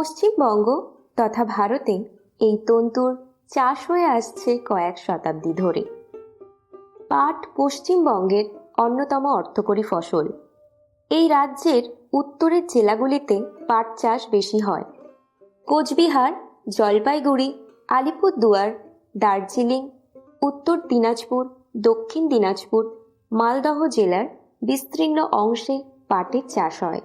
পশ্চিমবঙ্গ তথা ভারতে এই তন্তুর চাষ হয়ে আসছে কয়েক শতাব্দী ধরে। পাট পশ্চিমবঙ্গের অন্যতম অর্থকরী ফসল। এই রাজ্যের উত্তরের জেলাগুলিতে পাট চাষ বেশি হয়। কোচবিহার, জলপাইগুড়ি, আলিপুরদুয়ার, দার্জিলিং, উত্তর দিনাজপুর, দক্ষিণ দিনাজপুর, মালদহ জেলার বিস্তীর্ণ অংশে পাটের চাষ হয়।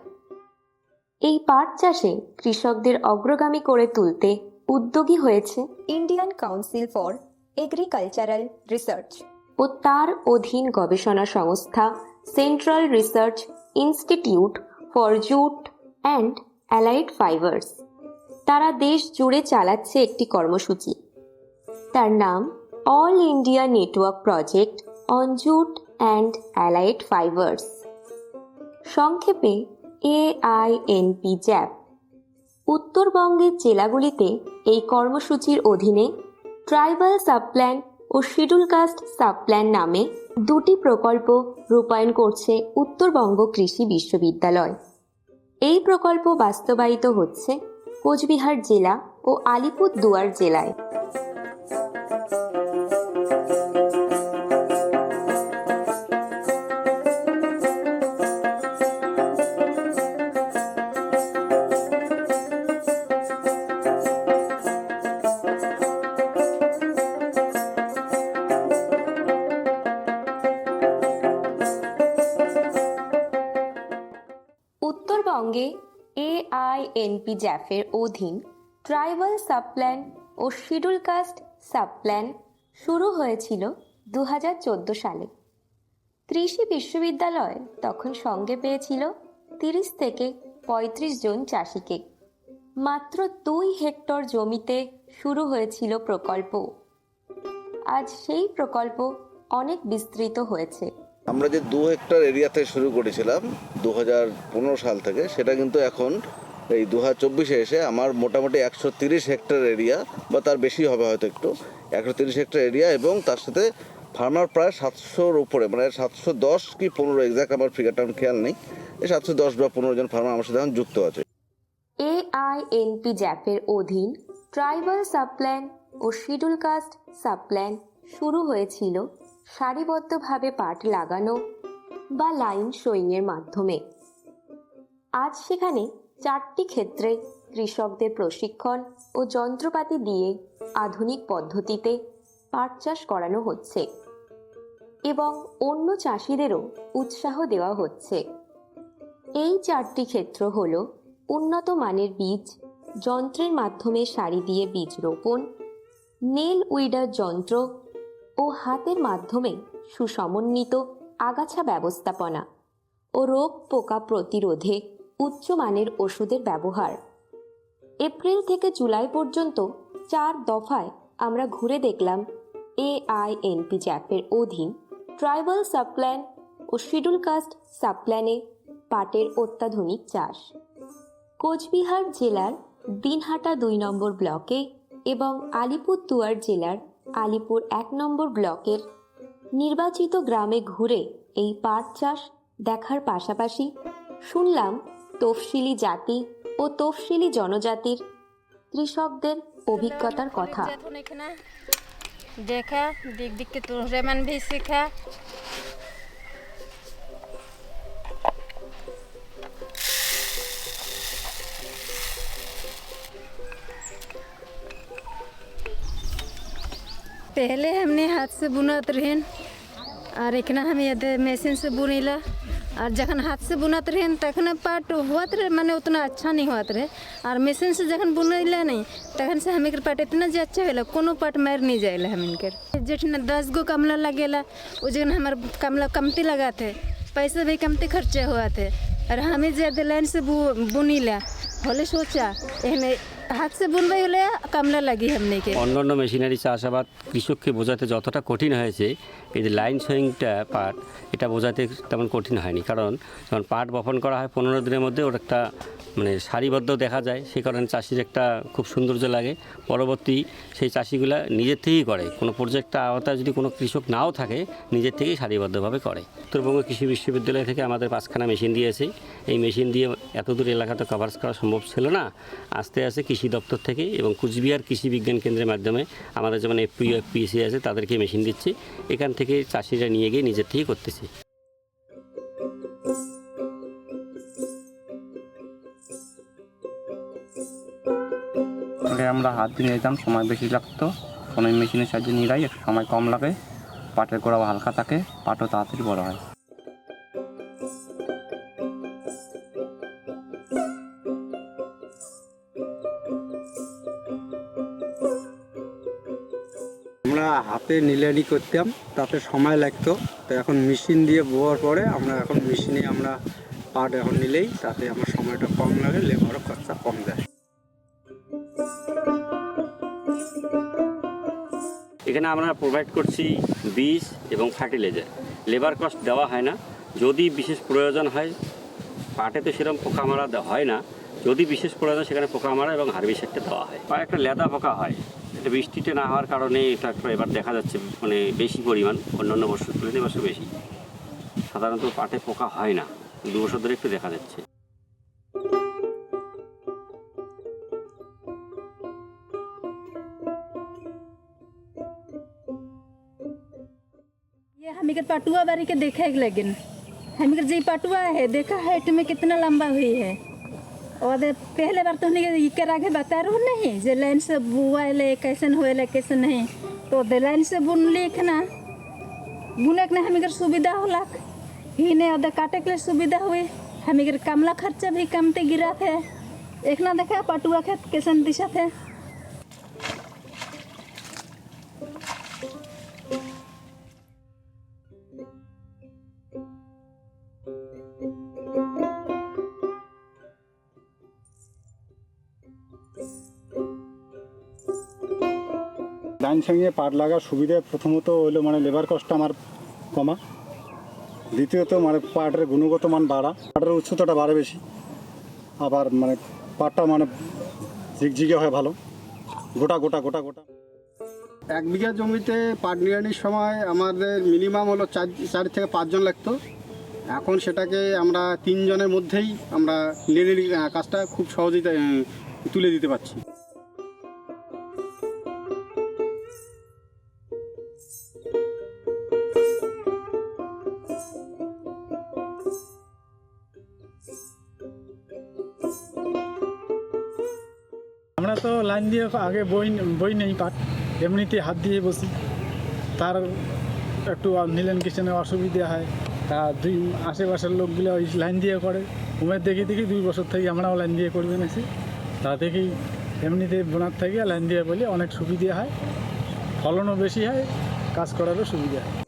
এই পাট চাষে কৃষকদের অগ্রগামী করে তুলতে উদ্যোগী হয়েছে Indian council for agricultural research ও তার অধীন গবেষণা সংস্থা central research institute for jute and allied fibres. তারা দেশ জুড়ে চালাচ্ছে একটি কর্মসূচি। তার নাম all India network project on jute and allied fibres, সংক্ষেপে AINP-JAP। উত্তরবঙ্গের জেলাগুলিতে এই কর্মসূচির অধীনে ট্রাইবাল সাবপ্ল্যান ও শিডিউল কাস্ট সাবপ্ল্যান নামে দুটি প্রকল্প রূপায়ণ করছে উত্তরবঙ্গ কৃষি বিশ্ববিদ্যালয়। এই প্রকল্প বাস্তবায়িত হচ্ছে কোচবিহার জেলা ও আলিপুরদুয়ার জেলায়। উত্তরবঙ্গে AINP-JAP-এর অধীন ট্রাইবাল সাবপ্ল্যান ও শিডিউল কাস্ট সাবপ্ল্যান শুরু হয়েছিল 2014 সালে। কৃষি বিশ্ববিদ্যালয় তখন সঙ্গে পেয়েছিল 30 থেকে 35 জন চাষিকে। মাত্র 2 হেক্টর জমিতে শুরু হয়েছিল প্রকল্প। আজ সেই প্রকল্প অনেক বিস্তৃত হয়েছে। আমরা যে 2 হেক্টর এরিয়াতে শুরু করেছিলাম 2015 সাল থেকে, সেটা কিন্তু এখন এই 2024-এ এসে আমার মোটামুটি 130 হেক্টর এরিয়া বা তার বেশি হবে হয়তো একটু, 130 হেক্টর এরিয়া, এবং তার সাথে ফার্মার প্রায় 700-র উপরে, মানে 710 কি 15, এক্সাক্ট আমার ফিগারটা আমার খেয়াল নেই, এই 710 বা 15 জন ফার্মার আমার সাথে এখন যুক্ত আছে। AINP-JAP-এর অধীন ট্রাইবাল সাবপ্ল্যান ও শিডিউল কাস্ট সাবপ্ল্যান শুরু হয়েছিল সারিবদ্ধভাবে পাট লাগানো বা লাইন শোয়িংয়ের মাধ্যমে। আজ সেখানে 4টি ক্ষেত্রে কৃষকদের প্রশিক্ষণ ও যন্ত্রপাতি দিয়ে আধুনিক পদ্ধতিতে পাট চাষ করানো হচ্ছে এবং অন্য চাষিদেরও উৎসাহ দেওয়া হচ্ছে। এই 4টি ক্ষেত্র হল উন্নত মানের বীজ, যন্ত্রের মাধ্যমে সারি দিয়ে বীজ রোপণ, নেল উইডার যন্ত্র ও হাতের মাধ্যমে সুসমন্বিত আগাছা ব্যবস্থাপনা ও রোগ পোকা প্রতিরোধে উচ্চমানের ওষুধের ব্যবহার। এপ্রিল থেকে জুলাই পর্যন্ত 4 দফায় আমরা ঘুরে দেখলাম AINP-JAP-এর অধীন ট্রাইবাল সাবপ্ল্যান ও শিডিউল কাস্ট সাবপ্ল্যানে পাটের অত্যাধুনিক চাষ। কোচবিহার জেলার দিনহাটা 2 নম্বর ব্লকে এবং আলিপুরদুয়ার জেলার আলিপুর 1 নম্বর ব্লকের নির্বাচিত গ্রামে ঘুরে এই পাট চাষ দেখার পাশাপাশি শুনলাম তফসিলি জাতি ও তফসিলি জনজাতির কৃষকদের অভিজ্ঞতার কথা। देखा दिख दिख के तुझे मन भी सीखा। पहले हमने हाथ से बुनत रहें और इतना हम ये मशीन से बुनीला, और जखन हाथ से बुनत रहे तखन पाट होत रहे, माने उतना अच्छा नहीं होत रहे, और मशीन से जखन बुनैला नहीं तखन से हमें पाट इतना जे अच्छा होला, कोनो पाट मार नहीं जाएला। हम इनकर जेठना 10 गो कमला लगेला, वो जगन हमार कमला कमती लगाते, पैसे भी कमती खर्चे हुआ थे, और हमें ज्यादा लाइन से बुनीला होले सोचा एहने हाथ से बुनवाई হলে কামলা লাগি हमने के। অন্যান্য মেশিনারি চাষাবাদ কৃষককে বোঝাতে যতটা কঠিন হয়েছে, এই যে লাইন সোয়িংটা পাট, এটা বোঝাতে তেমন কঠিন হয়নি। কারণ যখন পাট বপন করা হয় 15 দিনের মধ্যে ওর একটা মানে সারিবদ্ধ দেখা যায়, সেই কারণে চাষির একটা খুব সৌন্দর্য লাগে। পরবর্তী সেই চাষিগুলা নিজের থেকেই করে, কোনো প্রজেক্টটা আওতায় যদি কোনো কৃষক নাও থাকে নিজের থেকেই সারিবদ্ধভাবে করে। উত্তরবঙ্গ কৃষি বিশ্ববিদ্যালয় থেকে আমাদের 5খানা মেশিন দিয়েছে। এই মেশিন দিয়ে এতদূর এলাকাতে কভারেজ করা সম্ভব ছিল না। আস্তে আস্তে কৃষি দপ্তর থেকে এবং কুচবিহার কৃষি বিজ্ঞান কেন্দ্রের মাধ্যমে আমাদের যেমন এফপিও এফপিসি আছে তাদেরকে মেশিন দিচ্ছি। এখান থেকে চাষিরা নিয়ে গিয়ে নিজের থেকেই করতেছে। আগে আমরা হাত দিয়ে নিতাম, সময় বেশি লাগতো। কোনো মেশিনের সাহায্যে নিরাই একটু সময় কম লাগে, পাটের গোড়াও হালকা থাকে, পাটও তাড়াতাড়ি বড় হয়। আমরা হাতে নিলানি করতাম, তাতে সময় লাগতো। তো এখন মেশিন দিয়ে বোয়ার পরে এখন মেশিনে আমরা পাট এখন নিলেই তাতে আমার সময়টা কম লাগে, লেবারও খরচা কম যায়। এখানে আমরা প্রোভাইড করছি বীজ এবং ফার্টিলাইজার। লেবার কস্ট দেওয়া হয় না। যদি বিশেষ প্রয়োজন হয়, পাটে তো সেরকম পোকা মারা হয় না, যদি বিশেষ প্রয়োজন সেখানে পোকা মারা এবং হারবিসাইডটা দেওয়া হয়। আর একটা লেদা পোকা হয়, এটা বৃষ্টিতে না হওয়ার কারণে এটা এবার দেখা যাচ্ছে মানে বেশি পরিমাণ, অন্যান্য বছর তুলনায় এবছর বেশি। সাধারণত পাটে পোকা হয় না, 2 বছর ধরে একটু দেখা যাচ্ছে। ये हमीकर पटुआ बारी के देखे लेकिन हमीकर जी पटुआ है देखा है में कितना लंबा हुई है। और पहले बार तो के आगे बता रू नहीं जे लाइन से बुआ ले कैसन हुए कैसे नहीं, तो लाइन से बुन लिखना बुने के हमीकर सुविधा होला ही नहीं, और काटे के लिए सुविधा हुई। हमीकर कमला खर्चा भी कमते गिरा थे। एक ना देखा पटुआ खेत कैसन दिशा थे। লাইন সঙ্গে পাট লাগার সুবিধা প্রথমত হলো মানে লেবার কষ্ট আমার কমা, দ্বিতীয়ত মানে পাটের গুণগত মান বাড়া, পাটের উচ্চতাটা বাড়ে বেশি, আবার মানে পাটটা মানে ঝিকঝিকে হয় ভালো, গোটা গোটা গোটা গোটা। 1 বিঘা জমিতে পাট নিড়ানির সময় আমাদের মিনিমাম হলো 4 থেকে 5 জন লাগতো। এখন সেটাকে আমরা 3 জনের মধ্যেই আমরা নিড়ানি কাজটা খুব সহজেই তুলে দিতে পারছি। আমরা তো লাইন দিয়ে আগে বই নেই পাট, এমনিতে হাত দিয়ে বসি। তার একটু নিলেন কিচেনে অসুবিধা হয়, তা আশেপাশের লোকগুলো ওই লাইন দিয়ে করে। উমের দেখি 2 বছর থেকে আমরাও লাইন দিয়ে করবে নাছি, তা দেখি এমনিতে বোনার থেকে লাইন দিয়ে বলে অনেক সুবিধা হয়, ফলনও বেশি হয়, কাজ করারও সুবিধা হয়।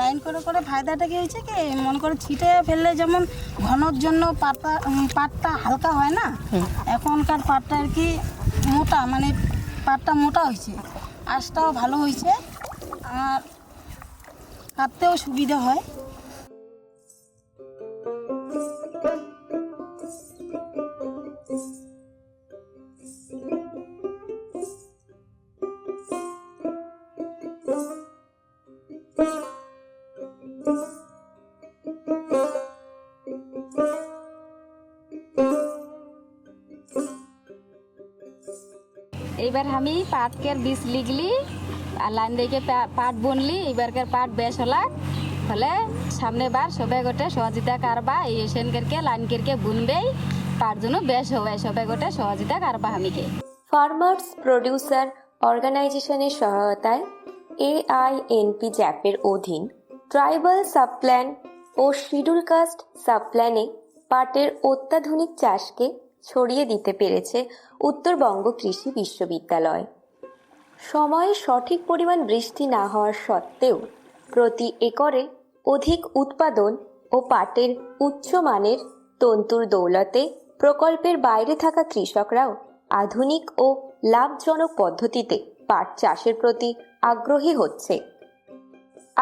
লাইন করে করে ফায়দাটা কি হয়েছে কি মনে করে ছিটে ফেললে যেমন ঘনর জন্য পাটটা হালকা হয় না, এখনকার পাটটা আর কি মোটা, মানে পাটটা মোটা হয়েছে, আঁশটাও ভালো হয়েছে, আর কাটতেও সুবিধা হয়। এইবার আমি পাটকের বীজ লিখলি আর লাইন দেখে পাট বুনলি, এবারকার পাট বেশ হলে সামনে বার সবাই গোটে সহযোগিতা কারবা এই সেনকে লাইন করকে বুনবেই পাট জন্য বেশ হবে, সবাই গোটে সহযোগিতা কারবা আমিকে। ফার্মার্স প্রডিউসার অর্গানাইজেশনের সহায়তায় AINP জ্যাপের অধীন ট্রাইবাল সাবপ্ল্যান ও ও শিডিউল কাস্ট সাবপ্ল্যানে পাটের অত্যাধুনিক চাষকে ছড়িয়ে দিতে পেরেছে উত্তরবঙ্গ কৃষি বিশ্ববিদ্যালয়। সময়ে সঠিক পরিমাণ বৃষ্টি না হওয়ার সত্ত্বেও প্রতি একরে অধিক উৎপাদন ও পাটের উচ্চমানের তন্তুর দৌলতে প্রকল্পের বাইরে থাকা কৃষকরাও আধুনিক ও লাভজনক পদ্ধতিতে পাট চাষের প্রতি আগ্রহী হচ্ছে।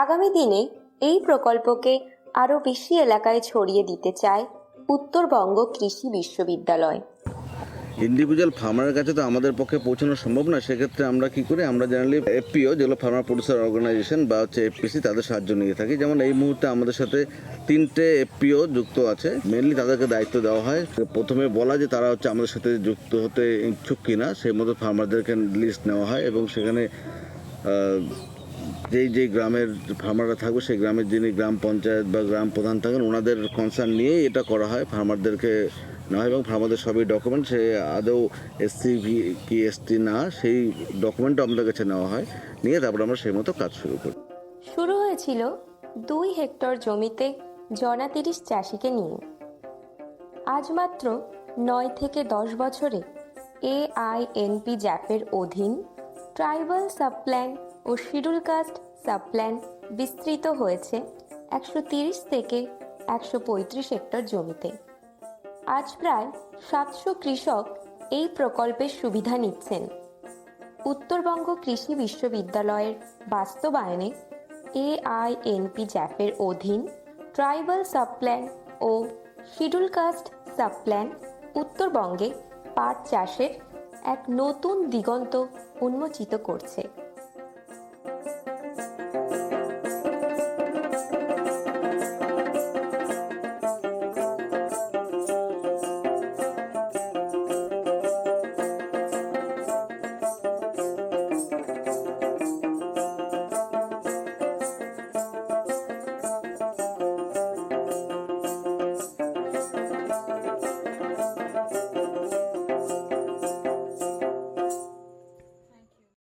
আগামী দিনে এই প্রকল্পকে আরও বেশি এলাকায় ছড়িয়ে দিতে চায় উত্তরবঙ্গ কৃষি বিশ্ববিদ্যালয়। ইন্ডিভিজুয়াল ফার্মারের কাছে তো আমাদের পক্ষে পৌঁছানো সম্ভব না, সেক্ষেত্রে আমরা কি করি, আমরা জেনারেলি এফপিও যেগুলো ফার্মার প্রডিউসার অর্গানাইজেশন বা হচ্ছে এফপিসি, তাদের সাহায্য নিয়ে থাকি। যেমন এই মুহূর্তে আমাদের সাথে 3টে এফপিও যুক্ত আছে। মেনলি তাদেরকে দায়িত্ব দেওয়া হয় প্রথমে বলা যে তারা হচ্ছে আমাদের সাথে যুক্ত হতে ইচ্ছুক কিনা, সেই মতো ফার্মারদেরকে লিস্ট নেওয়া হয় এবং সেখানে যেই গ্রামের ফার্মাররা থাকবে সেই গ্রামের যিনি গ্রাম পঞ্চায়েত বা গ্রাম প্রধান থাকেন ওনাদের কনসার্ন নিয়েই এটা করা হয়। ফার্মারদেরকে নেওয়া হয় এবং ফার্মারদের সবই ডকুমেন্ট, সে আদৌ এসসি কি এসটি না সেই ডকুমেন্টও আমাদের কাছে নেওয়া হয়, নিয়ে তারপর আমরা সেই মতো কাজ শুরু করি। শুরু হয়েছিল 2 হেক্টর জমিতে জনা 30 চাষিকে নিয়ে। আজ মাত্র 9 থেকে 10 বছরে AINP জ্যাপের অধীন ট্রাইবাল সাবপ্ল্যান ও শিডিউল কাস্ট সাবপ্ল্যান বিস্তৃত হয়েছে 130 থেকে 135 হেক্টর জমিতে। আজ প্রায় 700 কৃষক এই প্রকল্পের সুবিধা নিচ্ছেন। উত্তরবঙ্গ কৃষি বিশ্ববিদ্যালয়ের বাস্তবায়নে AINP জ্যাপের অধীন ট্রাইবাল সাবপ্ল্যান ও শিডিউল কাস্ট সাবপ্ল্যান উত্তরবঙ্গে পাট চাষের এক নতুন দিগন্ত উন্মোচিত করছে।